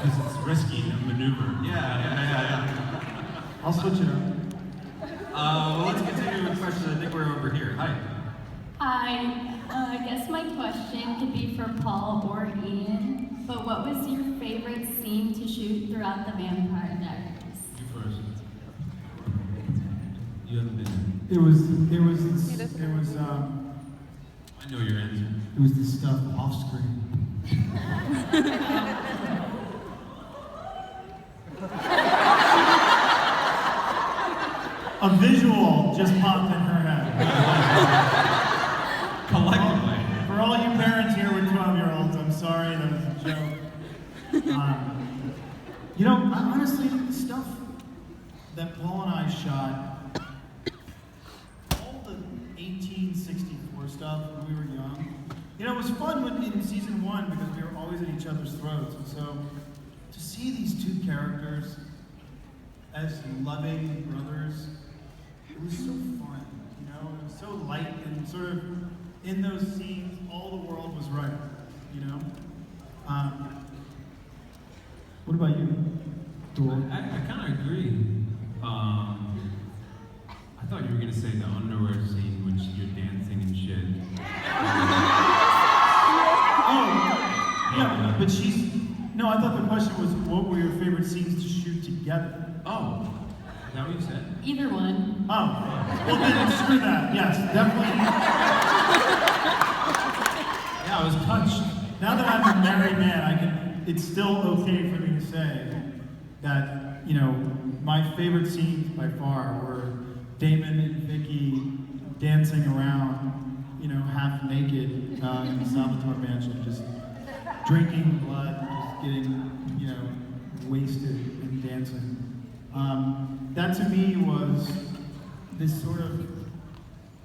because it's risky to maneuver. I'll switch it up. Well, let's continue with questions. I think we're over here. Hi. Hi. I guess my question could be for Paul or Ian, but what was your favorite scene to shoot throughout the Vampire Diaries? You first. You haven't been. It was I know your answer. it was the stuff off screen. A visual just popped in her head. Collectively. For all you parents here with 12-year-olds, I'm sorry, that was a joke. Honestly, the stuff that Paul and I shot, all the 1864 stuff when we were young, it was fun in season 1 because we were always at each other's throats. And so to see these two characters as loving brothers, it was so fun, it was so light and sort of in those scenes, all the world was right, What about you, Dor? I kind of agree. I thought you were going to say the underwear scene when you're dancing and shit. But no, I thought the question was, what were your favorite scenes to shoot together? Oh, is that what you said? Either one. Oh, well then screw that. Yes, definitely. Yeah, I was touched. Now that I'm a married man, it's still okay for me to say that, my favorite scenes by far were Damon and Vicky dancing around, half naked in the Salvatore mansion, just drinking blood, just getting, wasted and dancing. That to me was this sort of,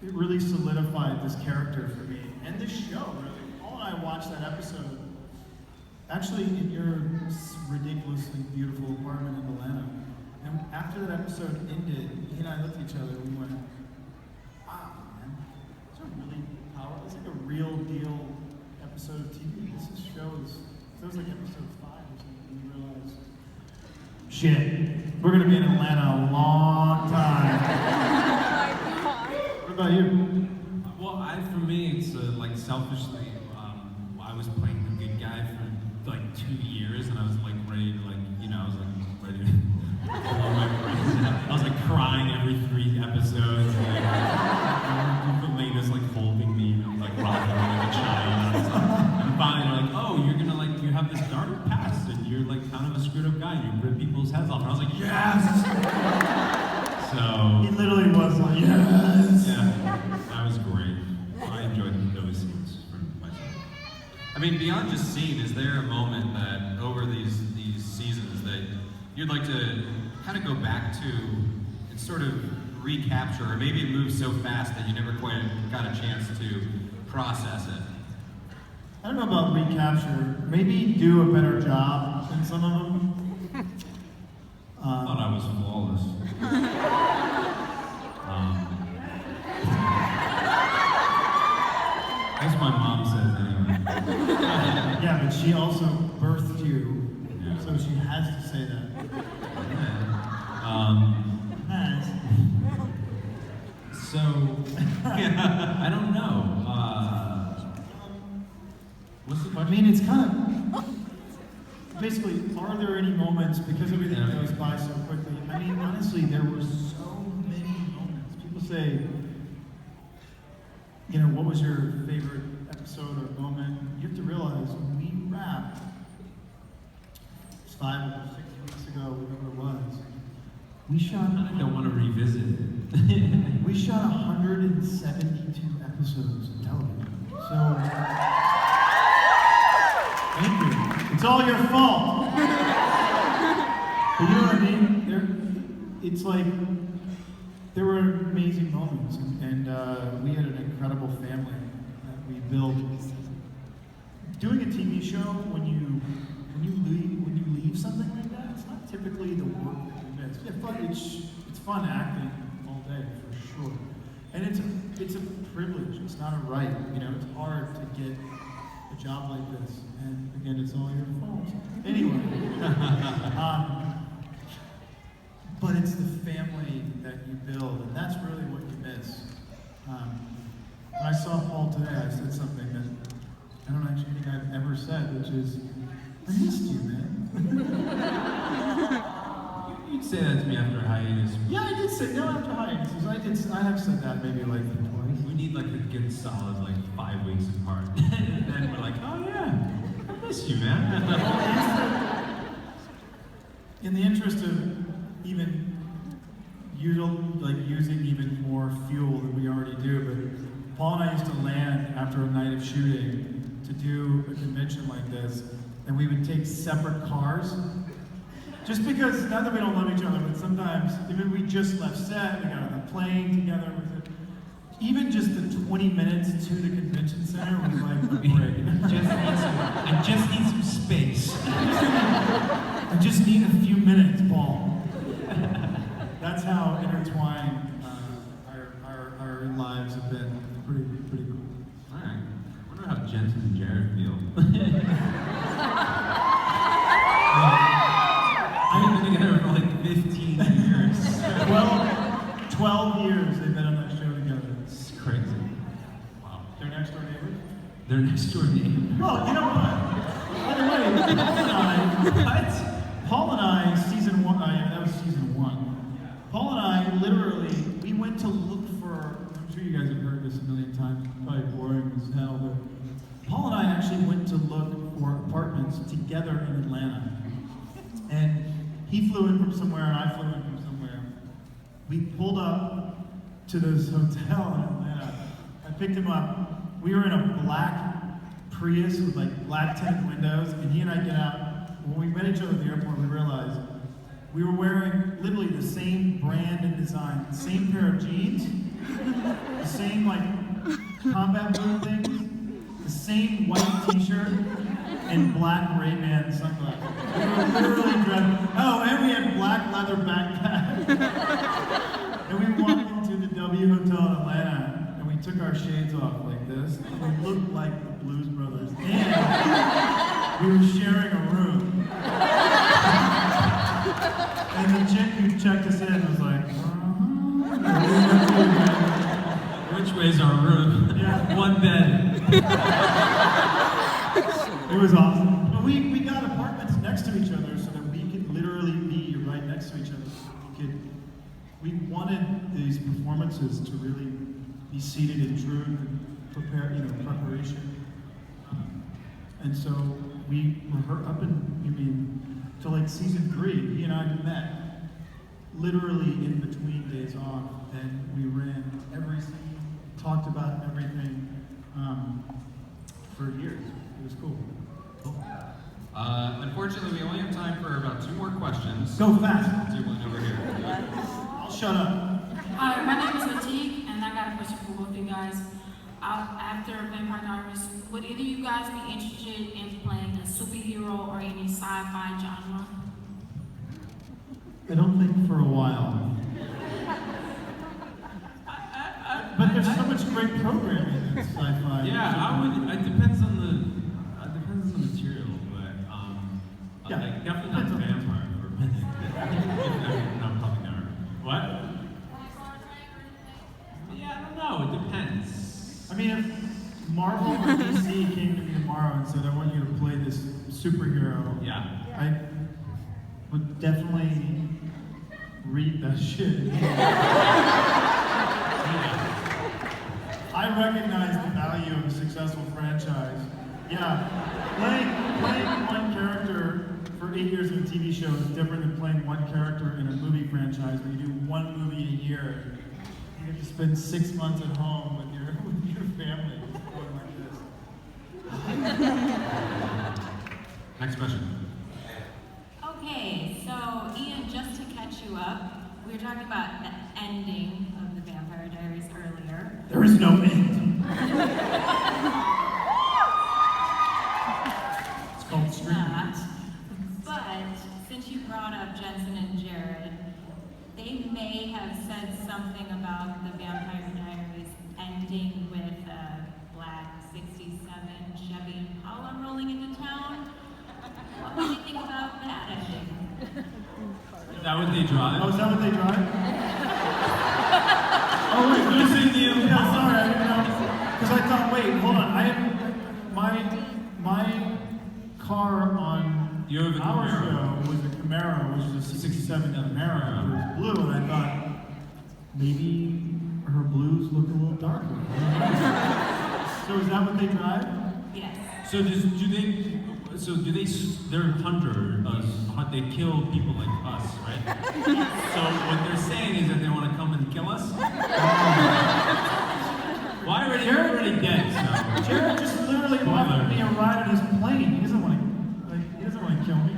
it really solidified this character for me. And this show, really. Paul and I watched that episode, actually in your ridiculously beautiful apartment in Atlanta. And after that episode ended, he and I looked at each other and we went, wow, man, it's a really powerful, it's like a real deal episode of TV. This feels like episode 5 or something. And you realize, shit, we're gonna be in Atlanta a long time. What about you? Well, for me, it's like selfishly, I was playing the good guy for like 2 years, and I was like ready to I was like ready to blow my brains out. I was like crying every 3 episodes, like Elena's like holding me, and I'm like rocking like a child. And finally they're like, oh, you're gonna you have this dark past, and you're like kind of a screwed up guy, and you rip people's heads off. And I was like, yes! So He literally was like, yes! yeah, that was great. I enjoyed those scenes for myself. I mean, beyond just scene, is there a moment that over these seasons that you'd like to kind of go back to and sort of recapture, or maybe it moves so fast that you never quite got a chance to process it? I don't know about recapture. Maybe do a better job than some of them. I thought I was flawless. As my mom says anyway. Yeah, but she also birthed you, Yeah. so she has to say that. Has. So, I don't know. What's the I question? mean, it's kind of basically, are there any moments, because everything goes by so quickly? I mean, honestly, there were so many moments. People say, what was your favorite episode or moment? You have to realize when we wrapped 5 or 6 weeks ago, whatever it was, we shot. I don't want to revisit it. We shot 172 episodes of television. So, thank you. It's all your fault. But you know what I mean? It's like, there were amazing moments, and we had an incredible family that we built. Doing a TV show, when you leave something like that, it's not typically the work that you miss. Yeah, it's fun acting all day for sure, and it's a privilege. It's not a right. It's hard to get a job like this, and again, it's all your fault. Anyway, but it's the family that you build, and that's really what you miss. When I saw Paul today, I said something that I don't actually think I've ever said, which is, I missed you, man. You'd say that to me after a hiatus. Yeah, I did say, no, after hiatuses, I have said that maybe like twice. We need like a good solid like 5 weeks apart. And then we're like, oh yeah, I miss you, man. In the interest of even using even more fuel than we already do, but Paul and I used to land after a night of shooting to do a convention like this, and we would take separate cars. Just because, not that we don't love each other, but sometimes, even we just left set, we got on the plane together, even just the 20 minutes to the convention center was like a break. I just need some space. I just need a few minutes, Paul. That's how intertwined our lives have been. Pretty cool. All right. I wonder how Jensen and Jared feel. I've been together for like 15 years. 12 years they've been on that show together. It's crazy. Wow. They're next door neighbors? They're next door neighbors. Well, you know what? By the way, Paul and I, season one, that was season 1. Paul and I literally, we went to look for, I'm sure you guys have heard this a million times, probably boring as hell, but Paul and I actually went to look for apartments together in Atlanta. And he flew in from somewhere and I flew in from somewhere. We pulled up to this hotel in Atlanta. I picked him up. We were in a black Prius with like black tinted windows, and he and I get out. When we met each other at the airport, we realized we were wearing literally the same brand and design, the same pair of jeans, the same like combat boot things, the same white t-shirt, and black Ray-Ban sunglasses. We were literally dressed. Oh, and we had black leather backpacks. And we walked into the W Hotel in Atlanta, and we took our shades off like this. And we looked like the Blues Brothers. And we were sharing a room. And the chick who checked us in was like, Which way's our room? Yeah. One bed. It was awesome. But we got apartments next to each other so that we could literally be right next to each other. We wanted these performances to really be seated in truth and preparation. And so we were up to like season 3. He and I met literally in between days off, and we ran every scene, talked about everything for years. It was cool. Unfortunately, we only have time for about 2 more questions. Go fast. Do one over here. I'll shut up. Hi, my name is Atik, and I got a question for both of you guys. After Vampire Diaries, would either of you guys be interested in playing a superhero or any sci-fi genre? I don't think for a while. But there's so much great programming in sci-fi. Yeah, I would. It depends on the material, but Yeah. like definitely not the vampire. No, probably never. What? Yeah, I don't know. It depends. I mean, if Marvel or DC came to me tomorrow and said, I want you to play this superhero, Yeah. I would definitely read that shit. I recognize the value of a successful franchise. Yeah, playing one character for 8 years in a TV show is different than playing one character in a movie franchise where you do one movie a year. You get to spend 6 months at home with your family going like this. Next question. Okay, so Ian, just to catch you up, we were talking about the ending of the Vampire Diaries earlier. There is no end. It's called It's streaming. not. But since you brought up Jensen and Jared, they may have said something about the Vampire Diaries ending with a black '67 Chevy Impala rolling into town. that what they drive? Oh, is that what they drive? Oh wait, Losing you. Yeah, sorry, I didn't know. Because I thought, wait, hold on. I have my car on You have a our Camaro. show was a Camaro, which is a 67 Camaro. It was blue, and I thought maybe her blues look a little darker. So is that what they drive? Yes. So do they? They're hunters. They kill people like us, right? So what they're saying is that they want to come and kill us. Why already? You're already dead. So. Jared just literally offered me a ride on his plane. He doesn't want to kill me.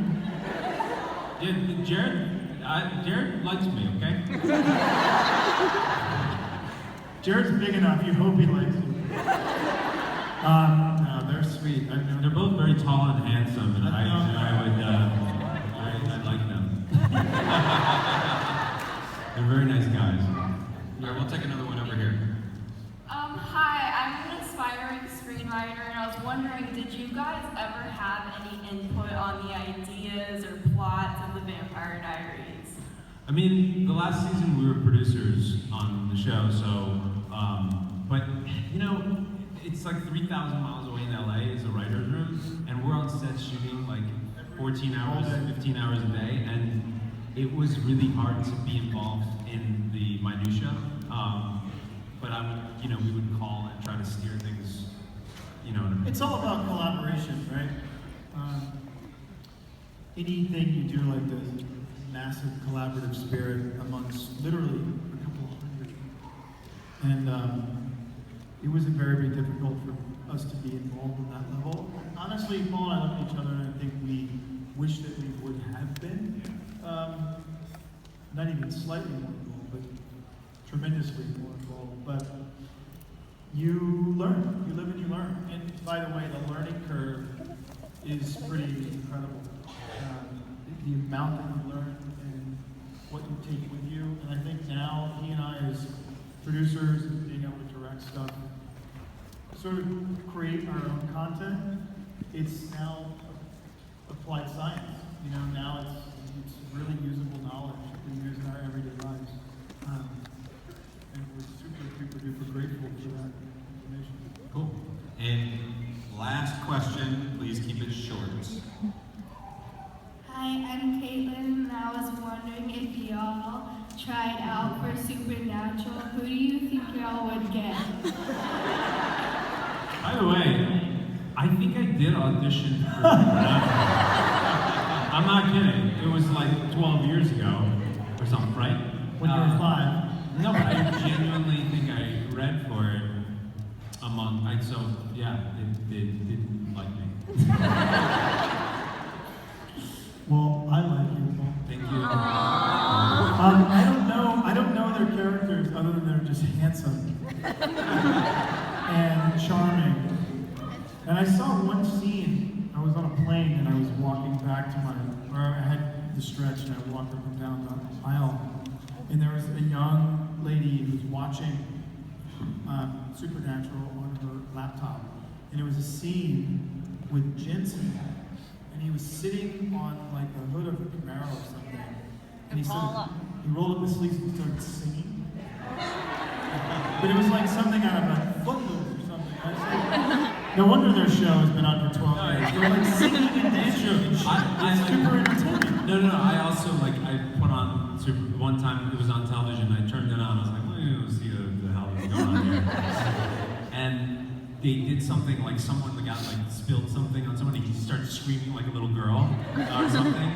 Yeah, Jared likes me. Okay. Jared's big enough. You hope he likes you. No, they're sweet. They're both very tall and handsome, and I like them. They're very nice guys. All right, we'll take another one over here. Hi, I'm an aspiring screenwriter, and I was wondering, did you guys ever have any input on the ideas or plots of the Vampire Diaries? I mean, the last season we were producers on the show, so, but, you know, it's like 3,000 miles away in LA is a writer's room, and we're on set shooting like 14 hours, 15 hours a day, and it was really hard to be involved in the minutia. But I would, we would call and try to steer things, It's all about collaboration, right? Anything you do like this, massive collaborative spirit amongst literally a couple hundred. And it wasn't very difficult for us to be involved in that level. Honestly, Paul and I look at each other and I think we wish that we would have been, not even slightly more involved, but tremendously more involved. But you learn, you live and you learn. And by the way, the learning curve is pretty incredible. The amount that you learn and what you take with you. And I think now he and I as producers and being able to direct stuff, sort of create our own content. It's now applied science. Now it's really usable knowledge that we use in our everyday lives. And we're super, super, duper grateful for that information. Cool. And last question, please keep it short. Hi, I'm Caitlin, and I was wondering if y'all tried out for Supernatural, who do you think y'all would get? By the way, I think I did audition for I'm not kidding. It was like 12 years ago or something, right? When you were 5. No, but I genuinely think I read for it so yeah, they didn't like me. Well, I like you, Paul. Thank you. I don't know their characters other than they're just handsome and charming. And I saw one scene. I was on a plane and I was walking back to I had the stretch and I walked up and down the aisle. And there was a young lady who was watching Supernatural on her laptop. And it was a scene with Jensen. And he was sitting on like the hood of a Camaro or something. And he rolled up his sleeves and started singing. But it was like something out of a Footloose or something. I was like, no wonder their show has been on for 12 years. They're like singing and dancing. It's super entertaining. No. I also I put on one time it was on television. I turned it on. I was like, let me see what the hell is going on here. And they did something like someone got spilled something on someone. He started screaming like a little girl or something.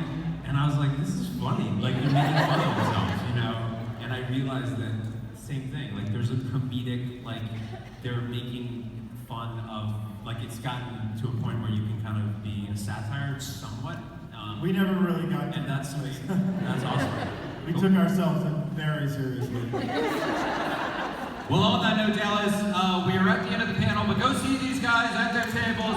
And I was like, this is funny. Like they're making fun of themselves, And I realized that same thing. Like there's a comedic they're making fun of it's gotten to a point where you can kind of be a satire somewhat. We never really got to and that that's place. that's awesome. We took ourselves very seriously. Well, on that note, Dallas, we are at the end of the panel, but go see these guys at their tables.